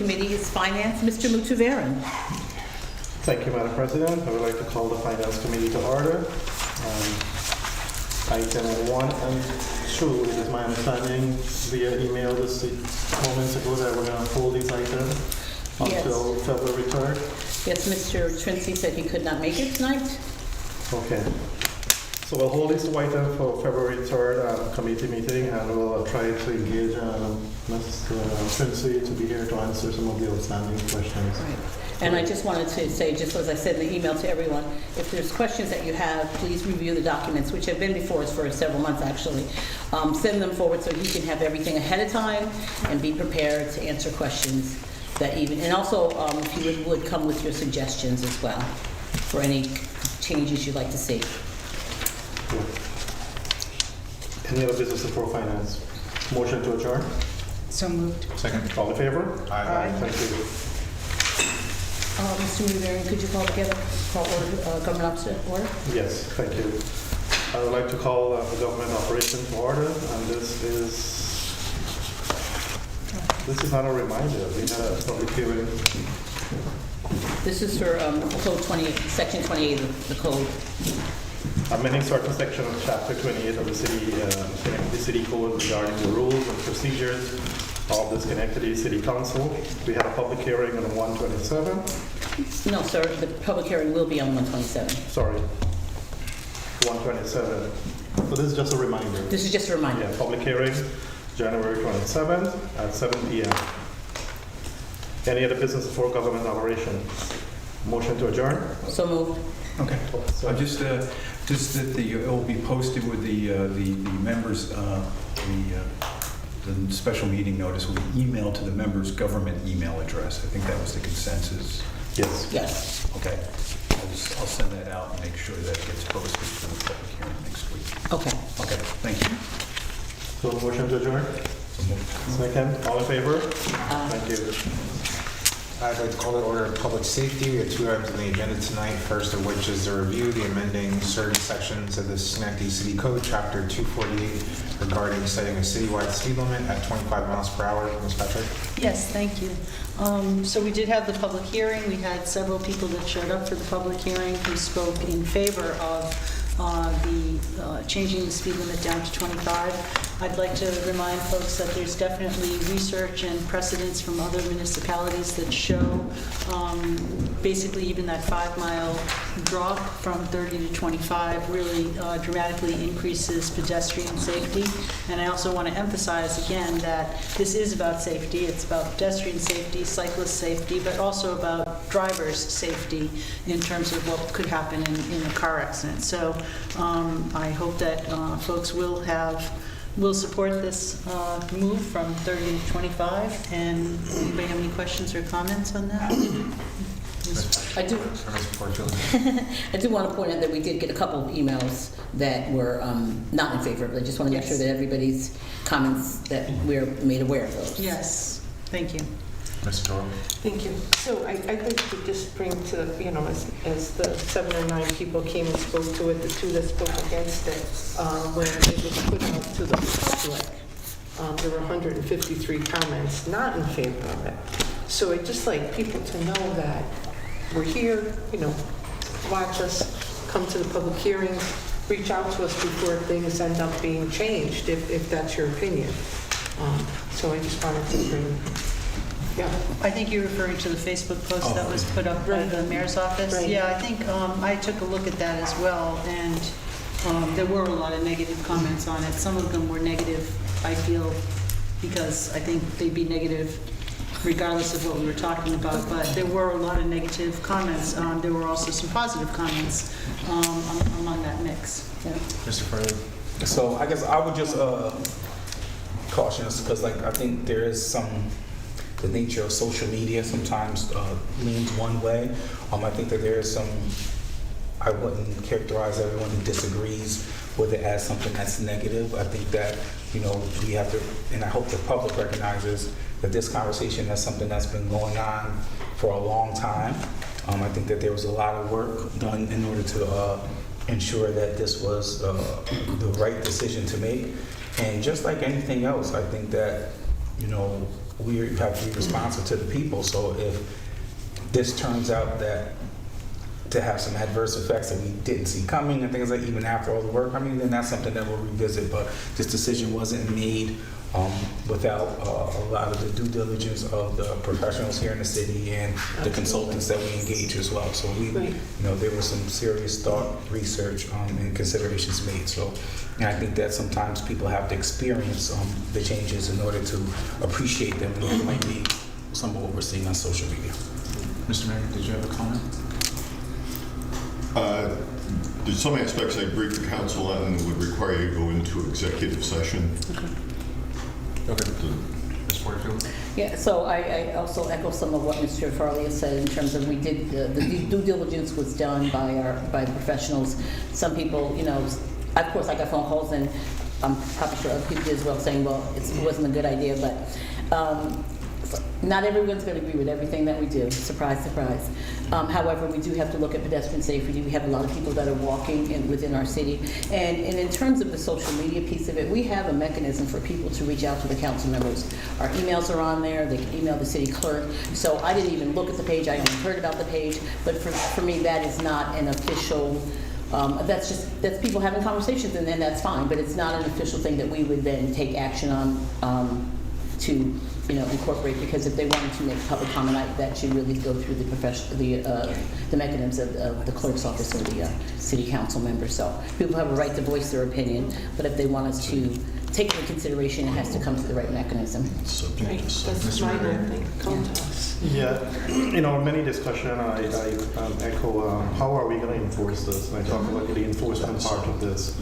committee is Finance. Mr. Mutuvaran. Thank you, Madam President. I would like to call the Finance Committee to order. Item 1 and 2, it is my understanding via email just moments ago that we're going to hold these items until February 3rd. Yes, Mr. Trincy said he could not make it tonight. Okay. So we'll hold this item for February 3rd committee meeting, and we'll try to engage Mr. Trincy to be here to answer some of the outstanding questions. Right. And I just wanted to say, just as I said in the email to everyone, if there's questions that you have, please review the documents, which have been before us for several months actually. Send them forward so he can have everything ahead of time and be prepared to answer questions that even, and also if you would come with your suggestions as well for any changes you'd like to see. Any other business before finance? Motion to adjourn? So moved. Second. All in favor? Aye. Thank you. Mr. Mutuvaran, could you call government officer order? Yes, thank you. I would like to call the government operation to order, and this is not a reminder. We had a public hearing. This is for Code 28, Section 28 of the code. Amending certain section of Chapter 28 of the City Code regarding the rules and procedures of the Schenectady City Council. We had a public hearing on 127. No, sir, the public hearing will be on 127. Sorry, 127. So this is just a reminder. This is just a reminder. Yeah, public hearing, January 27th at 7 p.m. Any other business before government operation? Motion to adjourn? So moved. Okay. Just that it will be posted with the members, the special meeting notice will be emailed to the members' government email address. I think that was the consensus. Yes. Yes. Okay. I'll send that out and make sure that it gets posted for the public hearing next week. Okay. Okay, thank you. So motion to adjourn? So moved. Second, all in favor? Thank you. I'd like to call to order public safety. We have 2 items on the agenda tonight. First of which is to review the amending certain sections of the Schenectady City Code, Chapter 248, regarding setting a citywide speed limit at 25 miles per hour. Ms. Patrick? Yes, thank you. So we did have the public hearing. We had several people that showed up for the public hearing who spoke in favor of changing the speed limit down to 25. I'd like to remind folks that there's definitely research and precedents from other municipalities that show basically even that 5-mile drop from 30 to 25 really dramatically increases pedestrian safety. And I also want to emphasize again that this is about safety. It's about pedestrian safety, cyclist safety, but also about driver's safety in terms of what could happen in a car accident. So I hope that folks will support this move from 30 to 25. And anybody have any questions or comments on that? I do want to point out that we did get a couple of emails that were not in favor of it. I just want to make sure that everybody's comments, that we're made aware of those. Yes, thank you. Ms. Doyle? Thank you. So I'd like to just bring to, as the 7 or 9 people came and spoke to it, the 2 that spoke against it, when it was put out to the public, there were 153 comments not in favor of it. So I'd just like people to know that we're here, watch us, come to the public hearings, reach out to us before things end up being changed, if that's your opinion. So I just wanted to bring... Yeah. I think you're referring to the Facebook post that was put up by the mayor's office. Right. Yeah, I think I took a look at that as well, and there were a lot of negative comments on it. Some of them were negative, I feel, because I think they'd be negative regardless of what we were talking about, but there were a lot of negative comments. There were also some positive comments among that mix. Yeah. Mr. Farley? So I guess I would just caution us, because I think there is the nature of social media sometimes leans one way. I think that there is some, I wouldn't characterize everyone who disagrees with it as something that's negative. I think that, we have to, and I hope the public recognizes that this conversation is something that's been going on for a long time. I think that there was a lot of work done in order to ensure that this was the right decision to make. And just like anything else, I think that, we have to be responsive to the people. So if this turns out that to have some adverse effects that we didn't see coming and things like even after all the work, I mean, then that's something that we'll revisit. But this decision wasn't made without a lot of the due diligence of the professionals here in the city and the consultants that we engage as well. So we, Right. you know, there was some serious thought, research, and considerations made. So, and I think that sometimes people have to experience the changes in order to appreciate them, and that might be some of what we're seeing on social media. Mr. Mayor, did you have a comment? There's some aspects I briefed the council on that would require you to go into executive session. Okay. Ms. Porterfield? Yeah, so I also echo some of what Mr. Farley has said in terms of we did, the due diligence was done by the professionals. Some people, you know, of course I got phone calls and I'm probably sure other people did as well saying, well, it wasn't a good idea, but not everyone's going to agree with everything that we do. Surprise, surprise. However, we do have to look at pedestrian safety. We have a lot of people that are walking within our city. And in terms of the social media piece of it, we have a mechanism for people to reach out to the council members. Our emails are on there. They can email the city clerk. So I didn't even look at the page. I only heard about the page. But for me, that is not an official, that's people having conversations, and then that's fine. But it's not an official thing that we would then take action on to, you know, incorporate, because if they wanted to make public comment, that should really go through the mechanisms of the clerk's office or the city council members. So people have a right to voice their opinion, but if they want us to take into consideration, it has to come through the right mechanism. Right, that's my whole thing, come to us. Yeah, in our many discussion, I echo, how are we going to enforce this? And I talk about the enforcement part of this.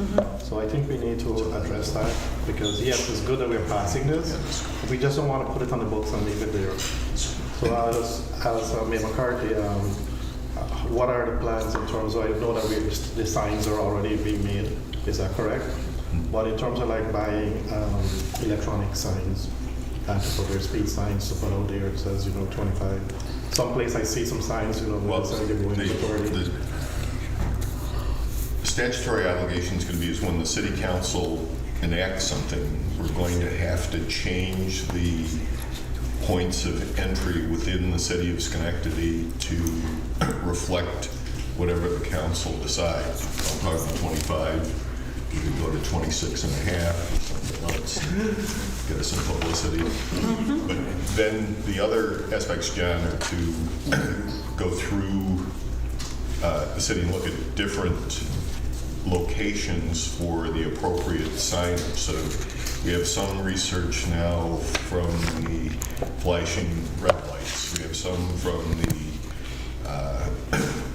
So I think we need to address that, because yes, it's good that we're passing this. We just don't want to put it on the books and leave it there. So as Mayor McCarthy, what are the plans in terms of, I know that the signs are already being made, is that correct? But in terms of like buying electronic signs, and to put their speed signs to put out there, it says, you know, 25. Someplace I see some signs, you know, Well, that say they're going to authority. the statutory obligation is going to be is when the city council enacts something, we're going to have to change the points of entry within the city of Schenectady to reflect whatever the council decides. I'm talking 25. You could go to 26 and a half, something else, get us some publicity. But then the other aspects, John, are to go through the city and look at different locations for the appropriate signage. So we have some research now from the flashing red lights. We have some from the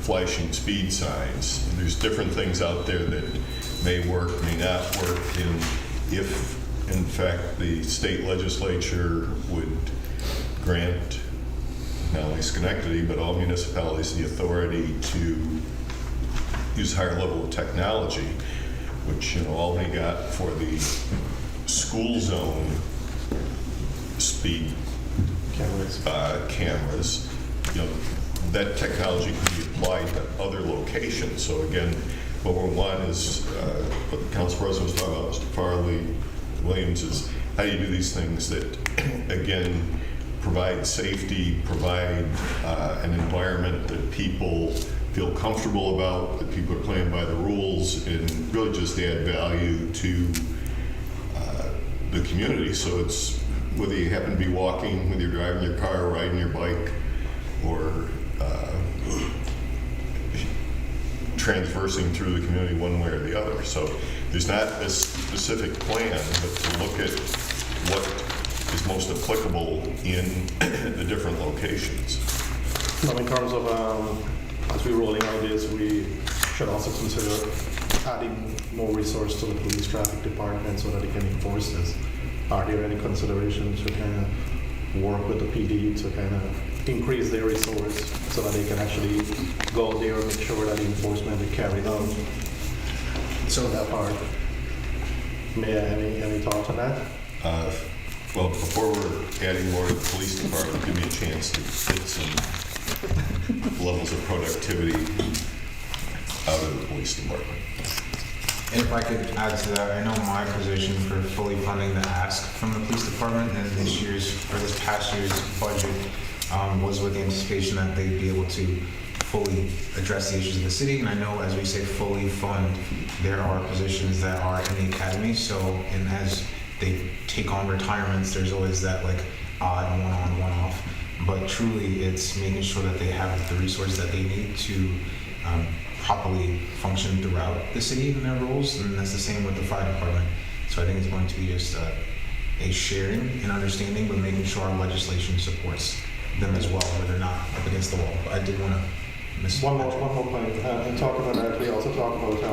flashing speed signs. There's different things out there that may work, may not work, and if, in fact, the state legislature would grant not only Schenectady, but all municipalities the authority to use a higher level of technology, which, you know, Albany got for the school zone speed cameras, you know, that technology can be applied to other locations. So again, what we want is, what the council president was talking about, Mr. Farley Williams, is how do you do these things that, again, provide safety, provide an environment that people feel comfortable about, that people are playing by the rules, and really just add value to the community. So it's whether you happen to be walking, whether you're driving your car, riding your bike, or transversing through the community one way or the other. So there's not a specific plan, but to look at what is most applicable in the different locations. Now, in terms of, as we're rolling out this, we should also consider adding more resource to the police traffic department so that they can enforce this. Are there any considerations to kind of work with the PD to kind of increase their resource so that they can actually go there and make sure that the enforcement is carried out? So that part. Any thoughts on that? Well, before we're adding more to the police department, give me a chance to get some levels of productivity out of the police department. If I could add to that, I know my position for fully funding the ask from the police department and this past year's budget was with the anticipation that they'd be able to fully address the issues of the city. And I know as we say fully fund, there are positions that are in the academy. So, and as they take on retirements, there's always that like odd one-on, one-off. But truly, it's making sure that they have the resources that they need to properly function throughout the city in their roles, and that's the same with the fire department. So I think it's going to be just a sharing and understanding, but making sure our legislation supports them as well, where they're not up against the wall. But I did want to miss One more point. In talking about that, we also talk about,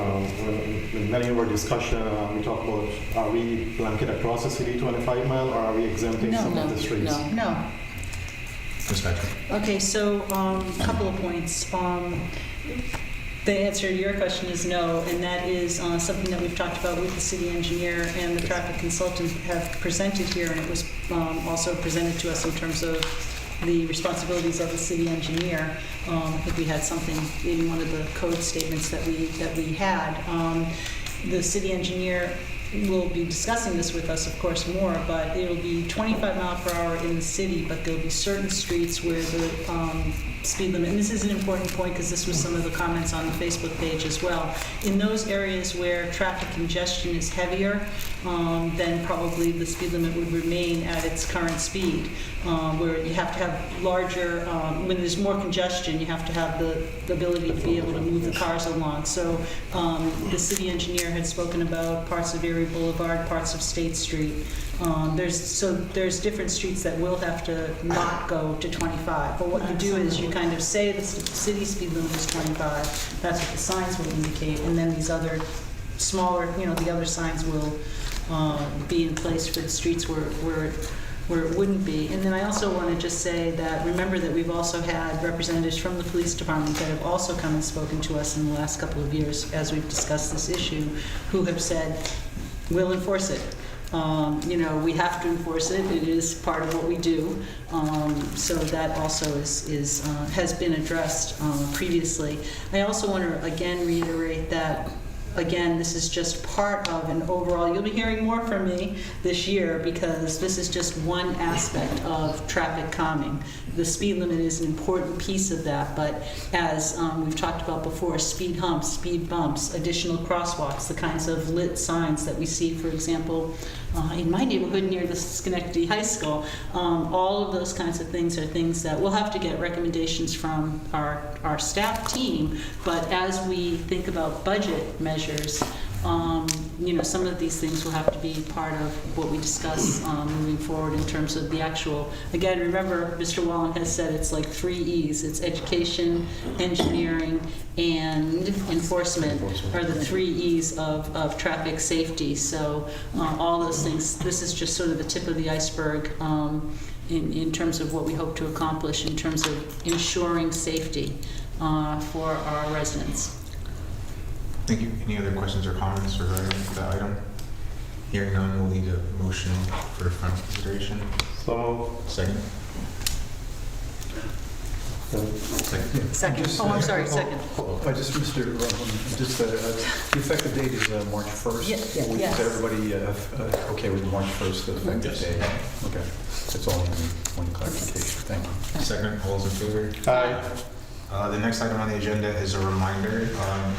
in many of our discussion, we talk about, are we blanket across the city 25 mile, or are we exempting some of the streets? No. Ms. Patrick. Okay, so a couple of points. The answer to your question is no, and that is something that we've talked about with the city engineer and the traffic consultant have presented here, and it was also presented to us in terms of the responsibilities of the city engineer. I think we had something in one of the code statements that we had. The city engineer will be discussing this with us, of course, more, but it'll be 25 mile per hour in the city, but there'll be certain streets where the speed limit, and this is an important point because this was some of the comments on the Facebook page as well. In those areas where traffic congestion is heavier, then probably the speed limit would remain at its current speed. Where you have to have larger, when there's more congestion, you have to have the ability to be able to move the cars along. So the city engineer had spoken about parts of Erie Boulevard, parts of State Street. There's different streets that will have to not go to 25. But what you do is you kind of say the city speed limit is 25. That's what the signs will indicate, and then these other smaller, the other signs will be in place for the streets where it wouldn't be. And then I also want to just say that remember that we've also had representatives from the police department that have also come and spoken to us in the last couple of years as we've discussed this issue, who have said, we'll enforce it. We have to enforce it. It is part of what we do. So that also has been addressed previously. I also want to again reiterate that this is just part of an overall, you'll be hearing more from me this year because this is just one aspect of traffic calming. The speed limit is an important piece of that, but as we've talked about before, speed humps, speed bumps, additional crosswalks, the kinds of lit signs that we see, for example, in my neighborhood near the Schenectady High School, all of those kinds of things are things that we'll have to get recommendations from our staff team, but as we think about budget measures, some of these things will have to be part of what we discuss moving forward in terms of the actual, again, remember Mr. Wallen has said it's like 3 E's. It's education, engineering, and enforcement are the 3 E's of traffic safety. So all those things, this is just sort of the tip of the iceberg in terms of what we hope to accomplish in terms of ensuring safety for our residents. Thank you. Any other questions or comments regarding the item? Hearing none, we'll need a motion for final consideration. So, Second. Second. I'm sorry, second. Mr. Rowan, the effective date is March 1st? Yes. Is everybody okay with March 1st, the effective date? Okay. That's all I need, one clarification. Thank you. Second, all those in favor? aye. The next item on the agenda is a reminder,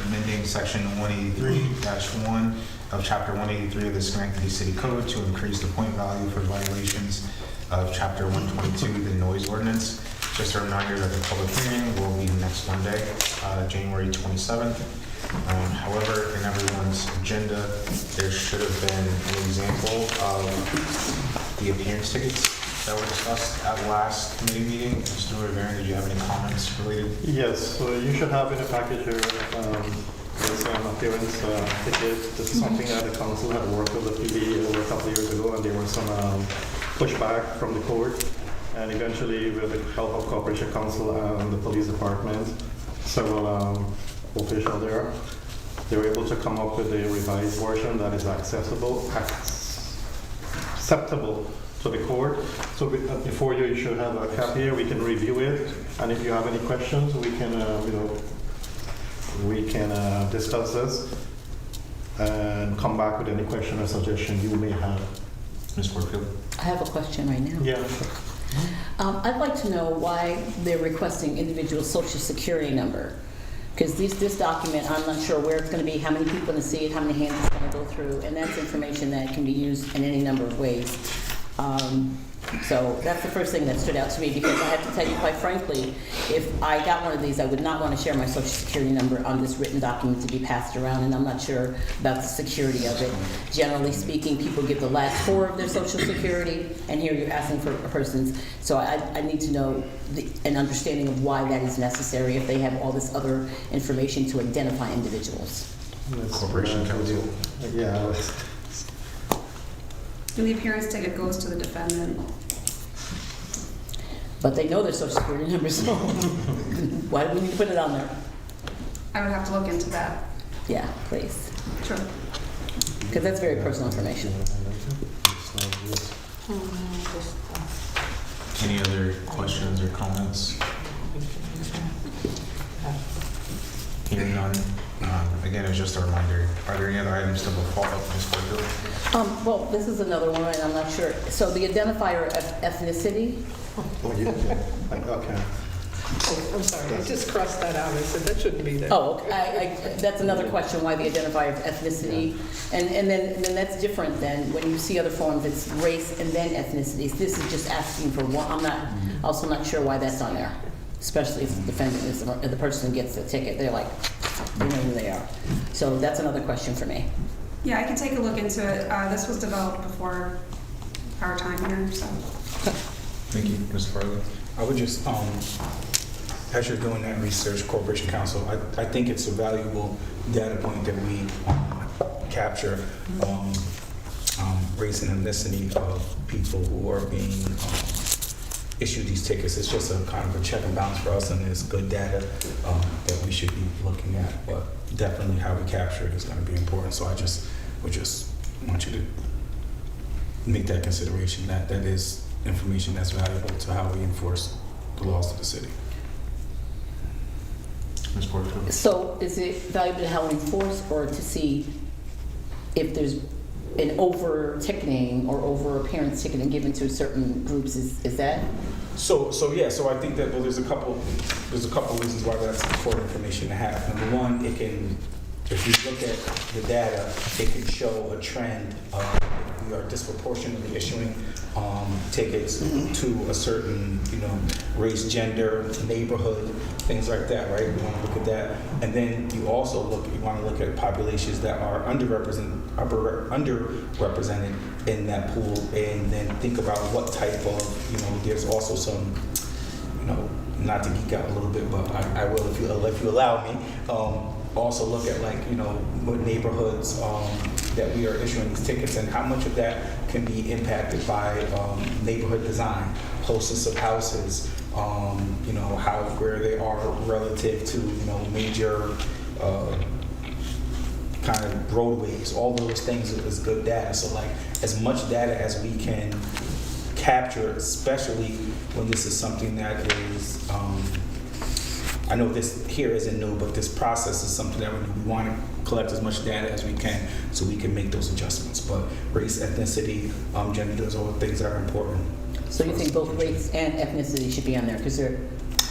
amending section 183-1 of chapter 183 of the Schenectady City Code to increase the point value for violations of chapter 122, the noise ordinance. Just a reminder that the public hearing will be next Monday, January 27th. However, in everyone's agenda, there should have been an example of the appearance tickets that were discussed at last committee meeting. Mr. Rivera, did you have any comments related? Yes, so you should have in the package here, there's an appearance ticket. This is something that the council had worked with the PD over a couple of years ago, and there was some pushback from the court. And eventually, with the help of Corporation Council and the police department, several officials there, they were able to come up with a revised version that is acceptable to the court. So before you should have a copy here. We can review it, and if you have any questions, we can discuss this. and come back with any question or suggestion you may have. Ms. Porterfield? I have a question right now. Yeah. I'd like to know why they're requesting individual social security number. Because this document, I'm not sure where it's going to be, how many people are going to see it, how many hands it's going to go through, and that's information that can be used in any number of ways. So that's the first thing that stood out to me, because I have to tell you quite frankly, if I got one of these, I would not want to share my social security number on this written document to be passed around, and I'm not sure about the security of it. Generally speaking, people give the last 4 of their social security, and here you're asking for a person's. So I need to know an understanding of why that is necessary if they have all this other information to identify individuals. Corporation counsel. Yeah. And the appearance ticket goes to the defendant. But they know their social security number, so why do we need to put it on there? I would have to look into that. Yeah, please, Sure. because that's very personal information. Any other questions or comments? Hearing none. Again, it's just a reminder. Are there any other items to follow up, Ms. Porterfield? Well, this is another one, and I'm not sure. So the identifier of ethnicity, Oh, yeah. Okay. Oh, I'm sorry, I just crossed that out. I said that shouldn't be there. oh, that's another question, why the identifier of ethnicity. And then that's different than when you see other forms, it's race and then ethnicities. This is just asking for one. I'm not, also not sure why that's on there, especially if the defendant is, the person who gets the ticket, they're like, they know who they are. So that's another question for me. Yeah, I can take a look into it. This was developed before our time here, so. Thank you, Ms. Farley. I would just, as you're doing that research, Corporation Counsel, I think it's a valuable data point that we capture race and ethnicity of people who are being issued these tickets. It's just a kind of a check and balance for us, and it's good data that we should be looking at. But definitely how we capture it is going to be important. So I would just want you to make that consideration, that is information that's valuable to how we enforce the laws of the city. Ms. Porterfield? So is it valuable to how we enforce, or to see if there's an over ticketing or over appearance ticketing given to certain groups? Is that? So I think that there's a couple reasons why that's important information to have. Number one, it can, if you look at the data, it can show a trend of if we are disproportionately issuing tickets to a certain, race, gender, neighborhood, things like that, right? We want to look at that. And then you also want to look at populations that are underrepresented in that pool, and then think about what type of, there's also some, not to geek out a little bit, but I will if you allow me, also look at what neighborhoods that we are issuing these tickets, and how much of that can be impacted by neighborhood design, closeness of houses, where they are relative to major kind of roadways. All those things is good data. So as much data as we can capture, especially when this is something that is, I know this here isn't new, but this process is something that we want to collect as much data as we can so we can make those adjustments. But race, ethnicity, gender, those are all things that are important. So you think both race and ethnicity should be on there? Because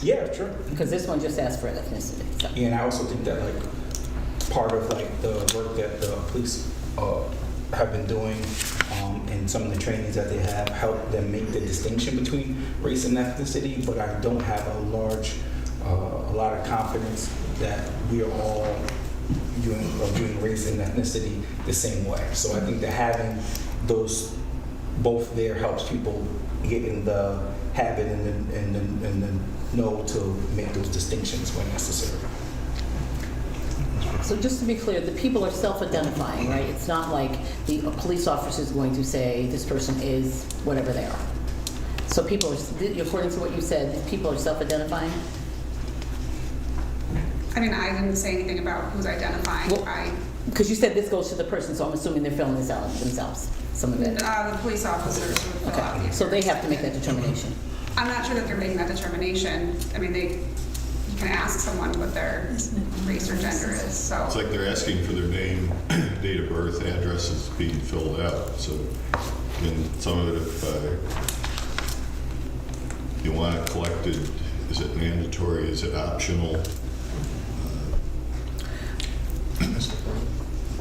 Yeah, sure. because this one just asks for ethnicity. So. Yeah, and I also think that part of the work that the police have been doing and some of the trainings that they have helped them make the distinction between race and ethnicity. But I don't have a lot of confidence that we are all viewing race and ethnicity the same way. So I think that having those both there helps people get in the habit and the know to make those distinctions when necessary. So just to be clear, the people are self-identifying, right? It's not like the police officer is going to say this person is whatever they are. So people are, according to what you said, people are self-identifying? I mean, I didn't say anything about who's identifying. Well, because you said this goes to the person, so I'm assuming they're filling this out themselves, some of it. The police officers would fill out the Okay, so they have to make that determination. I'm not sure that they're making that determination. I mean, you can ask someone what their race or gender is, so. It's like they're asking for their name, date of birth, addresses being filled out. So, in some of it, if you want it collected, is it mandatory? Is it optional?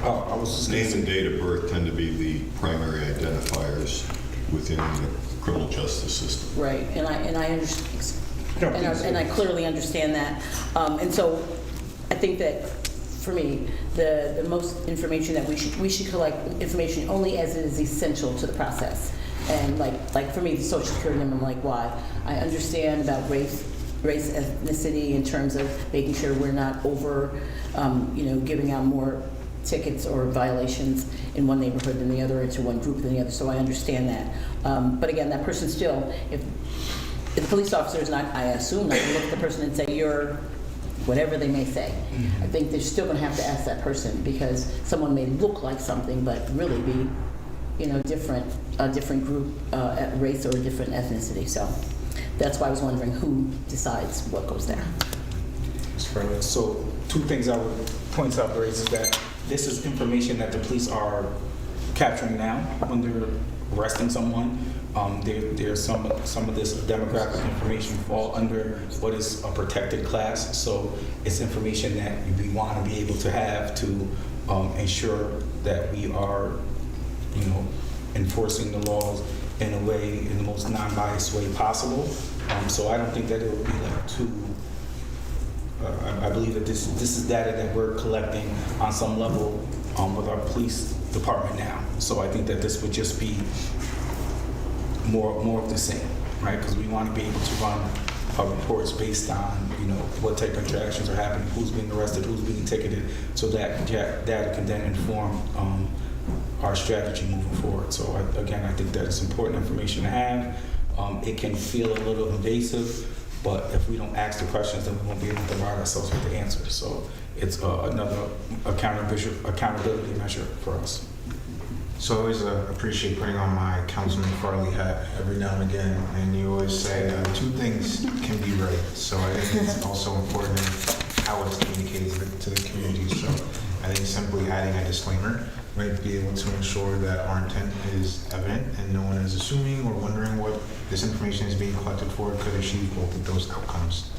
I was just gonna Name say- and date of birth tend to be the primary identifiers within the criminal justice system. Right, and I understand, don't think so. and I clearly understand that. And so I think that, for me, the most information that we should collect information only as it is essential to the process. And like for me, the social security number, I'm like, why? I understand about race, ethnicity in terms of making sure we're not over, giving out more tickets or violations in one neighborhood than the other, or to one group than the other, so I understand that. But again, that person still, if the police officer is not, I assume, not gonna look at the person and say, you're whatever they may say. I think they're still gonna have to ask that person, because someone may look like something, but really be, a different group, race, or a different ethnicity. So that's why I was wondering who decides what goes there. So, two things I would point out, Grace, is that this is information that the police are capturing now when they're arresting someone. There's some of this demographic information fall under what is a protected class. So it's information that we want to be able to have to ensure that we are, enforcing the laws in the most non-biased way possible. So I don't think that it would be like too. I believe that this is data that we're collecting on some level with our police department now. So I think that this would just be more of the same, right? Because we want to be able to run reports based on what type of interactions are happening, who's being arrested, who's being ticketed, so that data can then inform our strategy moving forward. So I think that it's important information to have. It can feel a little invasive, but if we don't ask the questions, then we won't be able to provide ourselves with the answers. So it's another accountability measure for us. So I always appreciate putting on my Councilman Farley hat every now and again, and you always say two things can be right. So I think it's also important how it's communicated to the community. So I think simply adding a disclaimer might be able to ensure that our intent is evident and no one is assuming or wondering what this information is being collected for. It could achieve both of those outcomes.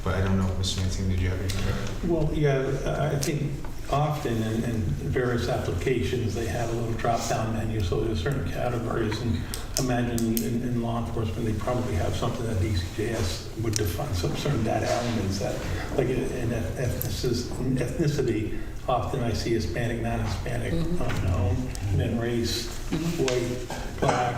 But I don't know, Mr. Mancini, did you have anything? Well, yeah, I think often in various applications, they have a little drop-down menu, so there's certain categories, and imagine in law enforcement, they probably have something that DCJS would define, some certain data elements that, like in ethnicity, often I see Hispanic, non-Hispanic, unknown, and then race, white, black,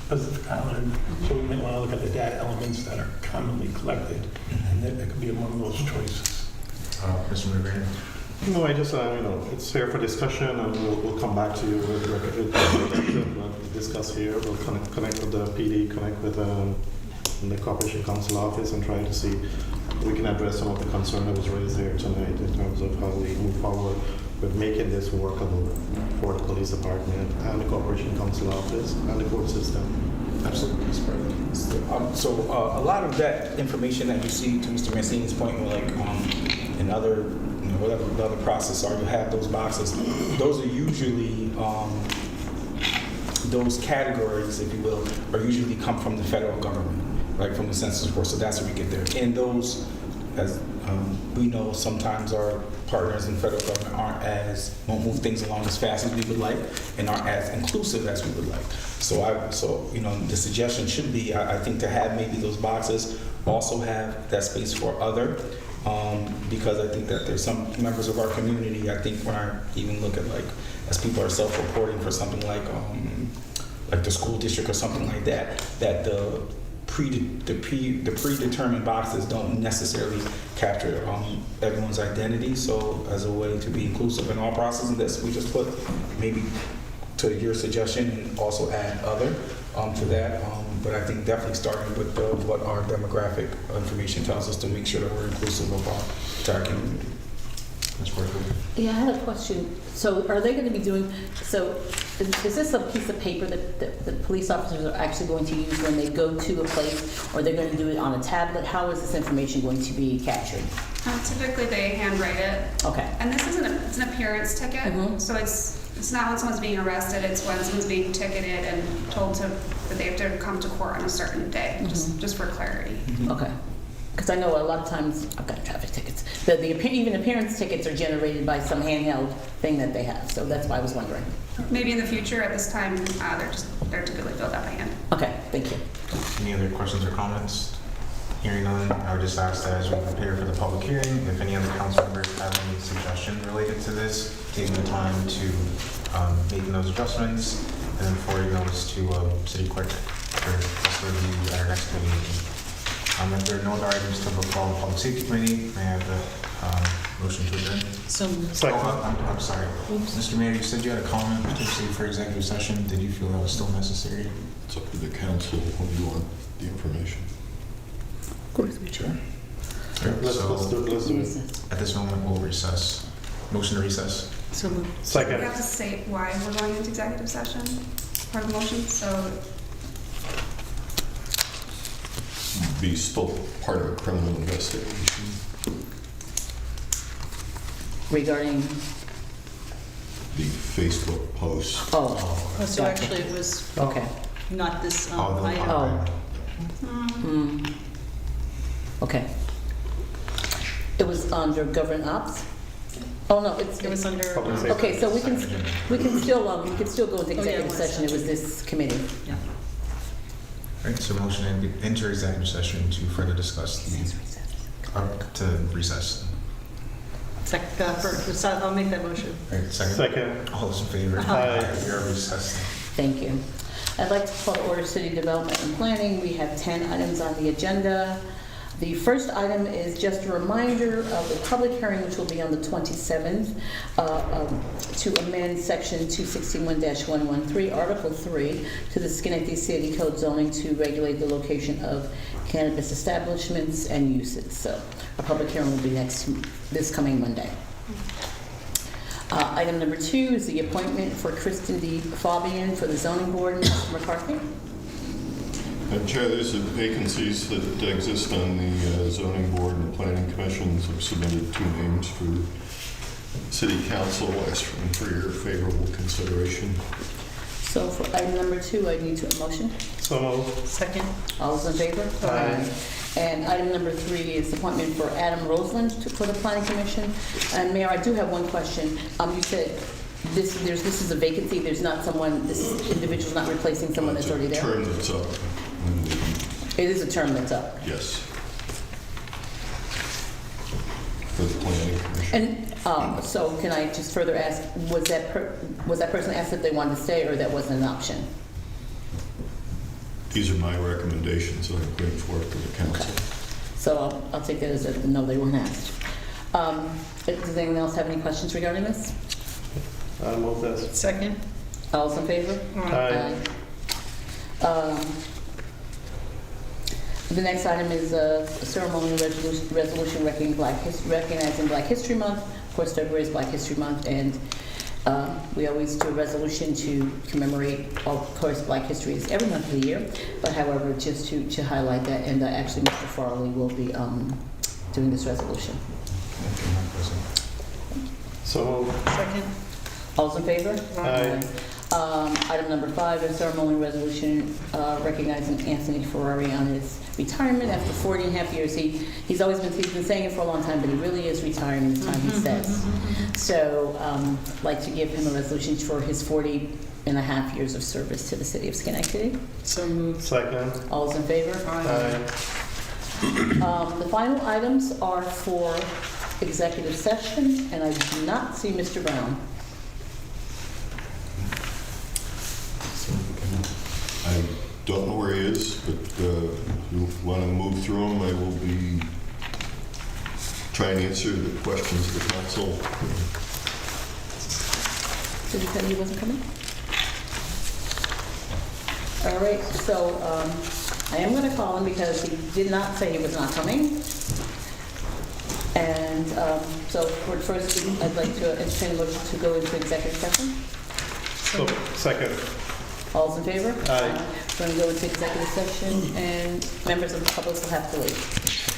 Pacific Island. So we might want to look at the data elements that are commonly collected, and that could be among those choices. Mr. McGrain? No, I just, it's here for discussion, and we'll come back to you with recommendations. We'll discuss here. We'll connect with the PD, connect with the Corporation Council office, and try to see if we can address some of the concern that was raised here tonight in terms of how we move forward with making this workable for the police department and the Corporation Council office and the court system. Absolutely, Mr. President. So a lot of that information that you see, to Mr. Mancini's point, in other, whatever the other process are, you have those boxes. Those are usually, those categories, if you will, are usually come from the federal government, like from the Census Bureau. So that's where we get there. And those, as we know, sometimes our partners in federal government won't move things along as fast as we would like, and aren't as inclusive as we would like. So the suggestion should be, I think, to have maybe those boxes also have that space for other, because I think that there's some members of our community, I think when I even look at as people are self-reporting for something like the school district or something like that, that the predetermined boxes don't necessarily capture everyone's identity. So as a way to be inclusive in all processes of this, we just put maybe to your suggestion and also add other to that. But I think definitely starting with what our demographic information tells us to make sure that we're inclusive of our entire community. Ms. Porter? Yeah, I had a question. So are they going to be doing, so is this a piece of paper that the police officers are actually going to use when they go to a place, or they're going to do it on a tablet? How is this information going to be captured? Typically, they handwrite it. Okay. And this isn't it's an appearance ticket, so it's not when someone's being arrested, it's when someone's being ticketed and told that they have to come to court on a certain day, just for clarity. Okay. Because I know a lot of times, I've got traffic tickets, even appearance tickets are generated by some handheld thing that they have, so that's why I was wondering. Maybe in the future, at this time, they're typically filled out by hand. Okay, thank you. Any other questions or comments? Hearing none, I would just ask that as we prepare for the public hearing, if any other council members have any suggestions related to this, taking the time to making those adjustments and then forwarding those to City Clerk for us to review at our next committee meeting. If there are no other items to before the Public Safety Committee, may I have a motion to adjourn? So, Second. I'm sorry. Mr. Mayor, you said you had a comment potentially for executive session. Did you feel that was still necessary? It's up to the council when you want the information. Of course, we Sure. Let's do it. At this moment, we'll recess. Motion to recess. so moved. We Second. have to say why we're going into executive session, part of the motion, so Be still part of a criminal investigation. Regarding, The Facebook post. oh, So gotcha. actually, it was Okay. not this Oh, item. Oh. Okay. It was under government ops? Oh, no, It was under. Public safety. Okay, so we can still go into yeah, executive it was. session. It was this committee. Yeah. All right, so motion to enter executive session to further discuss to recess. I'll make that motion. All right, second. Second. All those in favor? Aye. We are recessed. Thank you. I'd like to call to order City Development and Planning. We have 10 items on the agenda. The first item is just a reminder of the public hearing, which will be on the 27th, to amend Section 261-113, Article 3, to the Schenectady City Code zoning to regulate the location of cannabis establishments and uses. So our public hearing will be this coming Monday. Item number 2 is the appointment for Kristen D. Fabian for the zoning board. Mr. McCarthy? Madam Chair, there's vacancies that exist on the zoning board and planning commissions. I've submitted 2 names for city council, asking for your favorable consideration. So for item number 2, I need a motion. So moved. Second. All those in favor? Aye. And item number 3 is appointment for Adam Roseland for the planning commission. And Mayor, I do have one question. You said this is a vacancy. There's not someone. This individual's not replacing someone that's already there. Term that's up. It is a term that's up. Yes. For the planning commission. And so can I just further ask, was that person asked if they wanted to stay, or that wasn't an option? These are my recommendations that I'm putting forward to the council. So I'll take that as a no, they weren't asked. Does anyone else have any questions regarding this? I'll move this. Second. All those in favor? Aye. The next item is a ceremonial resolution recognizing Black History Month. Of course, February is Black History Month, and we always do a resolution to commemorate, of course, Black History is every month of the year, but however, just to highlight that, and actually Mr. Farley will be doing this resolution. So moved. Second. All those in favor? Aye. Item number 5 is ceremonial resolution recognizing Anthony Ferrari on his retirement after 40 and a half years. He's been saying it for a long time, but he really is retiring this time, he says. So I'd like to give him a resolution for his 40 and a half years of service to the city of Schenectady. So moved. Second. All those in favor? Aye. The final items are for executive session, and I do not see Mr. Brown. I don't know where he is, but if you want to move through them, I will be trying to answer the questions of the council. Did he tell you he wasn't coming? All right, so I am going to call him because he did not say he was not coming. And so for the first, I'd like to entertain a motion to go into executive session. So, second. All's in favor? Aye. We're going to go into executive session, and members of the public will have to leave.